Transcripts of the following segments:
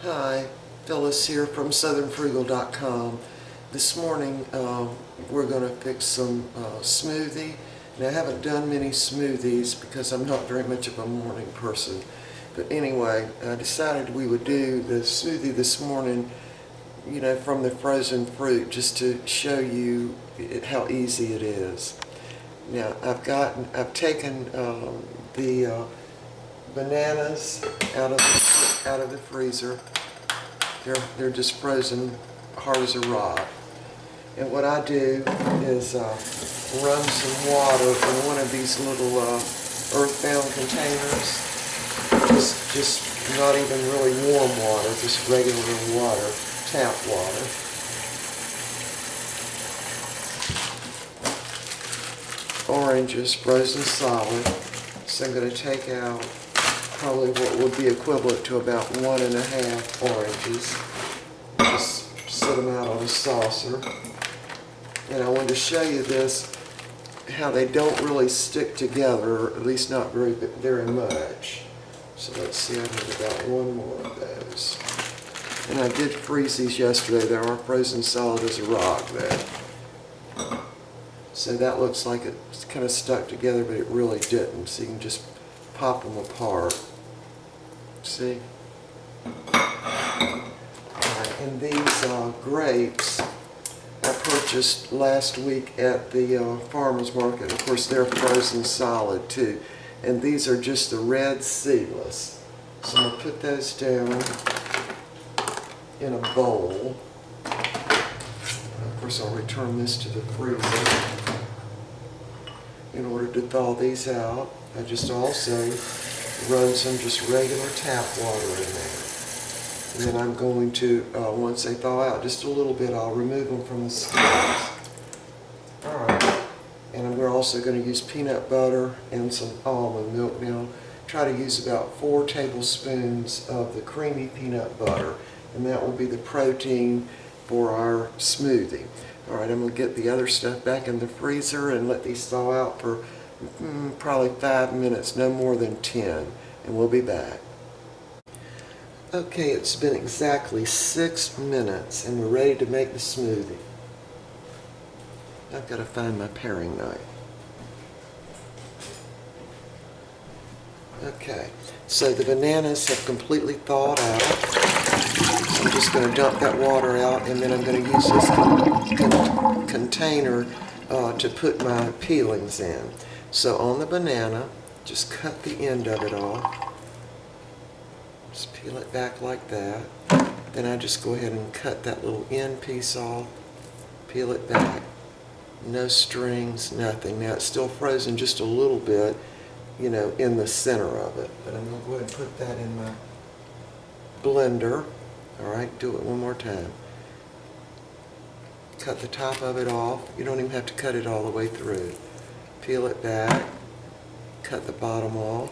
Hi, Phyllis here from southernfrugal.com. This morning we're going to fix some smoothie. Now I haven't done many smoothies because I'm not very much of a morning person. But anyway, I decided we would do the smoothie this morning, from the frozen fruit, just to show you how easy it is. Now I've taken the bananas out of the freezer. They're just frozen hard as a rock. And what I do is run some water in one of these little earthbound containers. Just not even really warm water, just regular water, tap water. Oranges, frozen solid. So I'm going to take out probably what would be equivalent to about 1.5 oranges. Just sit them out on a saucer. And I wanted to show you this, how they don't really stick together, or at least not very much. So let's see, I need about one more of those. And I did freeze these yesterday. They are frozen solid as a rock there. So that looks like it's kind of stuck together, but it really didn't. So you can just pop them apart. See? And these grapes I purchased last week at the farmer's market. Of course, they're frozen solid too. And these are just the red seedless. So I'm going to put those down in a bowl. Of course, I'll return this to the freezer. In order to thaw these out, I just also run some just regular tap water in there. And then I'm going to, once they thaw out just a little bit, I'll remove them from the skins. Alright, and we're also going to use peanut butter and some almond milk. Now, try to use about 4 tablespoons of the creamy peanut butter, and that will be the protein for our smoothie. Alright, I'm going to get the other stuff back in the freezer and let these thaw out for probably 5 minutes, no more than 10, and we'll be back. Okay, it's been exactly 6 minutes and we're ready to make the smoothie. I've got to find my paring knife. Okay, so the bananas have completely thawed out. So I'm just going to dump that water out, and then I'm going to use this container to put my peelings in. So on the banana, just cut the end of it off. Just peel it back like that. Then I just go ahead and cut that little end piece off, peel it back. No strings, nothing. Now it's still frozen just a little bit, in the center of it. But I'm going to go ahead and put that in my blender. Alright, do it one more time. Cut the top of it off. You don't even have to cut it all the way through. Peel it back, cut the bottom off,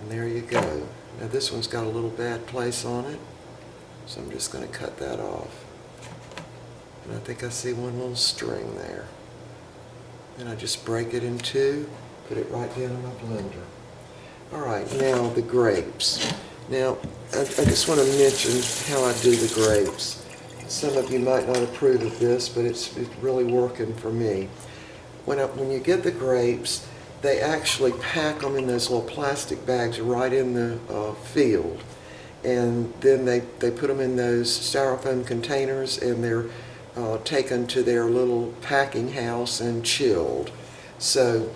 and there you go. Now this one's got a little bad place on it, so I'm just going to cut that off. And I think I see one little string there. And I just break it in two, put it right down in my blender. Alright, now the grapes. Now, I just want to mention how I do the grapes. Some of you might not approve of this, but it's really working for me. When you get the grapes, they actually pack them in those little plastic bags right in the field. And then they put them in those styrofoam containers, and they're taken to their little packing house and chilled. So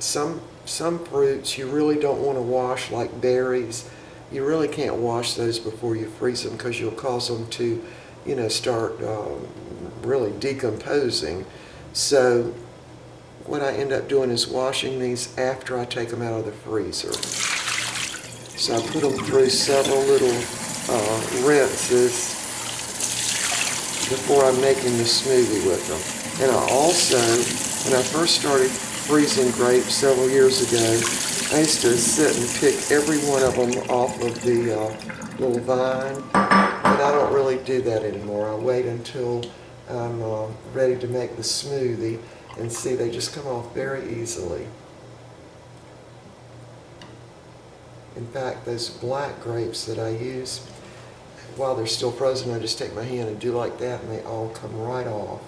some fruits you really don't want to wash, like berries. You really can't wash those before you freeze them, because you'll cause them to, start really decomposing. So what I end up doing is washing these after I take them out of the freezer. So I put them through several little rinses before I'm making the smoothie with them. And I also, when I first started freezing grapes several years ago, I used to sit and pick every one of them off of the little vine, but I don't really do that anymore. I wait until I'm ready to make the smoothie, and see, they just come off very easily. In fact, those black grapes that I use, while they're still frozen, I just take my hand and do like that, and they all come right off.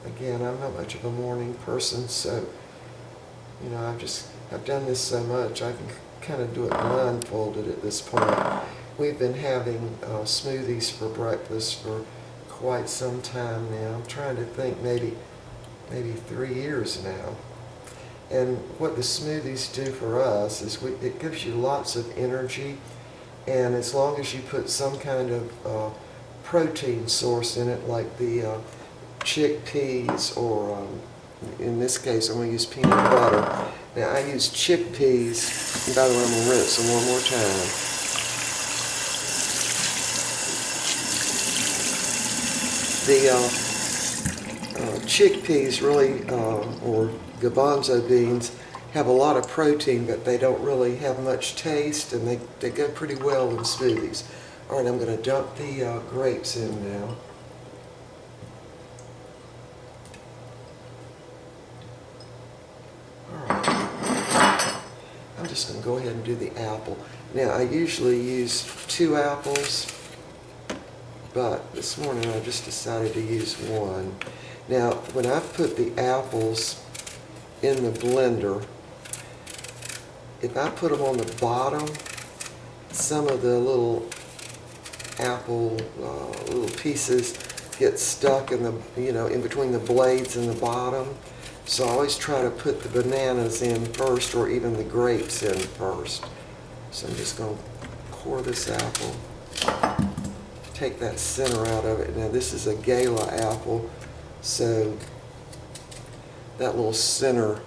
Again, I'm not much of a morning person, so, you know, I've done this so much, I can kind of do it blindfolded at this point. We've been having smoothies for breakfast for quite some time now. I'm trying to think, maybe 3 years now. And what the smoothies do for us is it gives you lots of energy, and as long as you put some kind of protein source in it, like the chickpeas, or in this case I'm going to use peanut butter. Now I use chickpeas, and by the way I'm going to rinse them one more time. The chickpeas really, or garbanzo beans, have a lot of protein, but they don't really have much taste, and they go pretty well in smoothies. All right, I'm going to dump the grapes in now. I'm just going to go ahead and do the apple. Now, I usually use 2 apples, but this morning I just decided to use 1. Now, when I put the apples in the blender, if I put them on the bottom, some of the little apple little pieces get stuck in the, in between the blades and the bottom. So I always try to put the bananas in first, or even the grapes in first. So I'm just going to core this apple, take that center out of it. Now this is a Gala apple, so that little center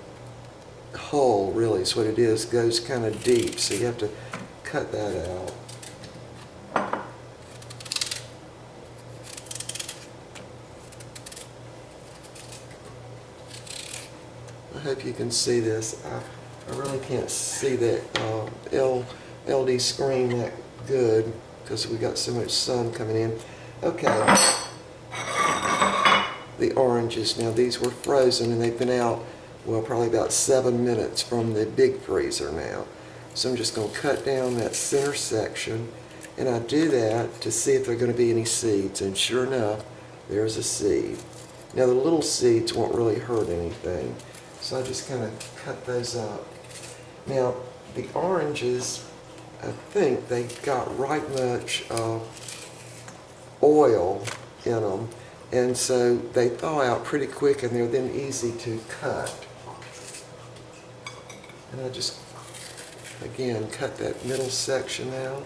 hull, really is what it is, goes kind of deep, so you have to cut that out. I hope you can see this. I really can't see that LD screen that good because we got so much sun coming in. Okay, the oranges. Now these were frozen and they've been out, well, probably about 7 minutes from the big freezer now. So I'm just going to cut down that center section, and I do that to see if there are going to be any seeds, and sure enough, there's a seed. Now the little seeds won't really hurt anything. So I just kind of cut those up. Now, the oranges, I think they got right much oil in them, and so they thaw out pretty quick, and they're then easy to cut. And I just, again, cut that middle section out,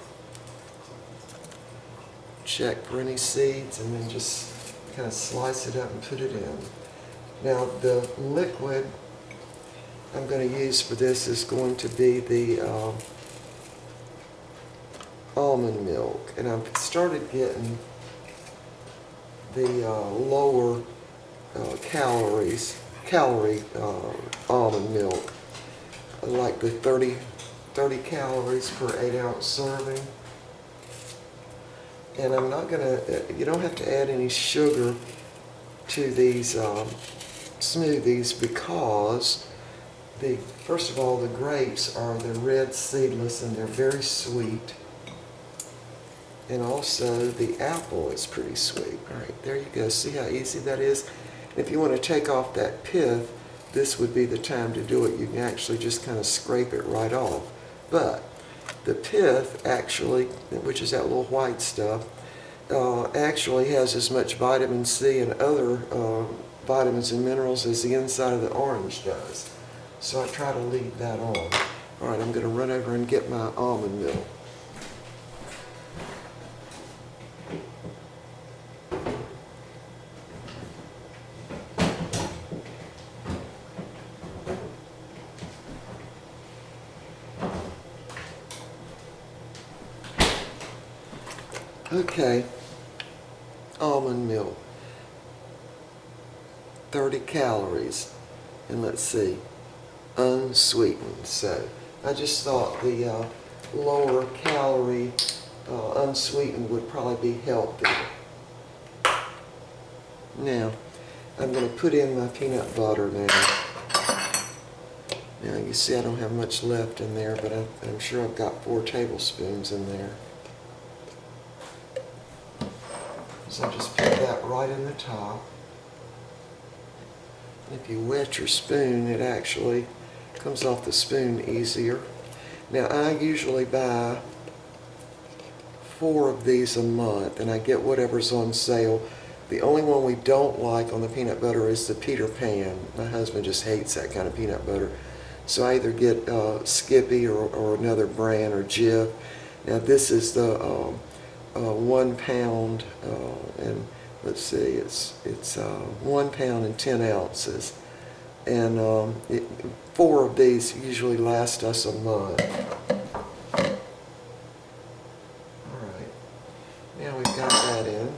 check for any seeds, and then just kind of slice it up and put it in. Now, the liquid I'm going to use for this is going to be the almond milk, and I've started getting the lower calorie almond milk, like the 30 calories per 8-ounce serving. And I'm not going to, you don't have to add any sugar to these smoothies, because first of all, the grapes are the red seedless, and they're very sweet. And also the apple is pretty sweet. All right, there you go. See how easy that is? If you want to take off that pith, this would be the time to do it. You can actually just kind of scrape it right off. But the pith actually, which is that little white stuff, actually has as much vitamin C and other vitamins and minerals as the inside of the orange does. So I try to leave that on. All right, I'm going to run over and get my almond milk. Okay, almond milk, 30 calories, and let's see, unsweetened. So I just thought the lower calorie unsweetened would probably be healthy. Now I'm going to put in my peanut butter now. Now you see I don't have much left in there, but I'm sure I've got 4 tablespoons in there. So I'll just put that right in the top. If you wet your spoon, it actually comes off the spoon easier. Now I usually buy 4 of these a month, and I get whatever's on sale. The only one we don't like on the peanut butter is the Peter Pan. My husband just hates that kind of peanut butter. So I either get Skippy or another brand, or Jif. Now this is the 1 pound, and let's see, it's 1 pound and 10 ounces. And 4 of these usually last us a month. Alright, now we've got that in.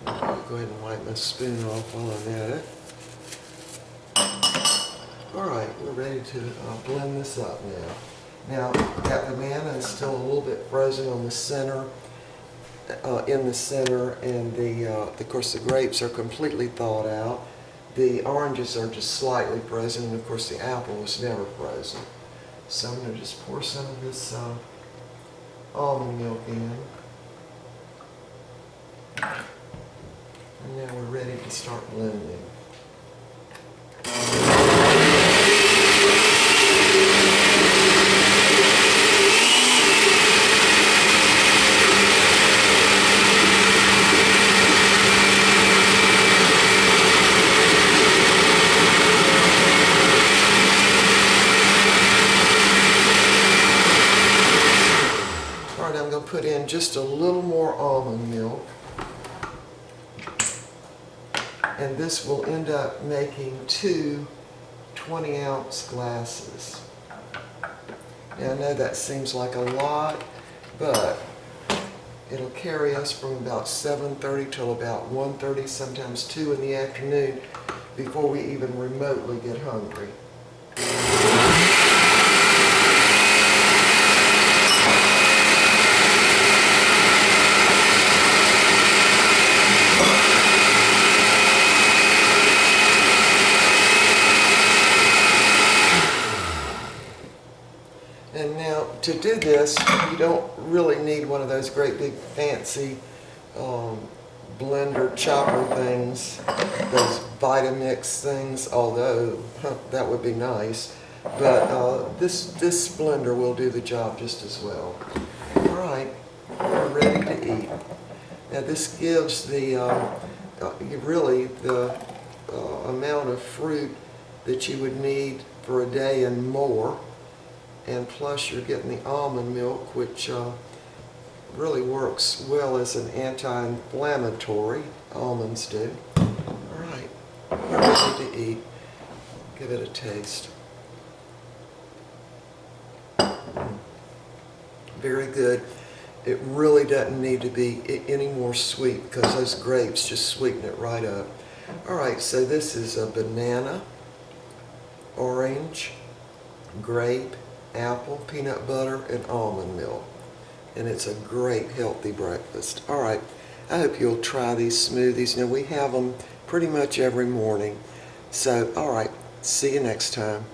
I'll go ahead and wipe my spoon off while I'm at it. Alright, we're ready to blend this up now. Now, that banana is still a little bit frozen on the center, in the center, and of course the grapes are completely thawed out. The oranges are just slightly frozen, and of course the apple was never frozen. So I'm going to just pour some of this almond milk in. And now we're ready to start blending. Alright, I'm going to put in just a little more almond milk. And this will end up making 2 20-ounce glasses. Now I know that seems like a lot, but it'll carry us from about 7:30 till about 1:30, sometimes 2 in the afternoon, before we even remotely get hungry. And now, to do this, you don't really need one of those great big fancy blender chopper things, those Vitamix things, although that would be nice. But this blender will do the job just as well. Alright, we're ready to eat. Now this gives the really the amount of fruit that you would need for a day and more. And plus you're getting the almond milk, which really works well as an anti-inflammatory. Almonds do. Alright, we're ready to eat. Give it a taste. Very good. It really doesn't need to be any more sweet because those grapes just sweeten it right up. Alright, so this is a banana, orange, grape, apple, peanut butter, and almond milk. And it's a great healthy breakfast. Alright, I hope you'll try these smoothies. Now we have them pretty much every morning. So, alright, see you next time.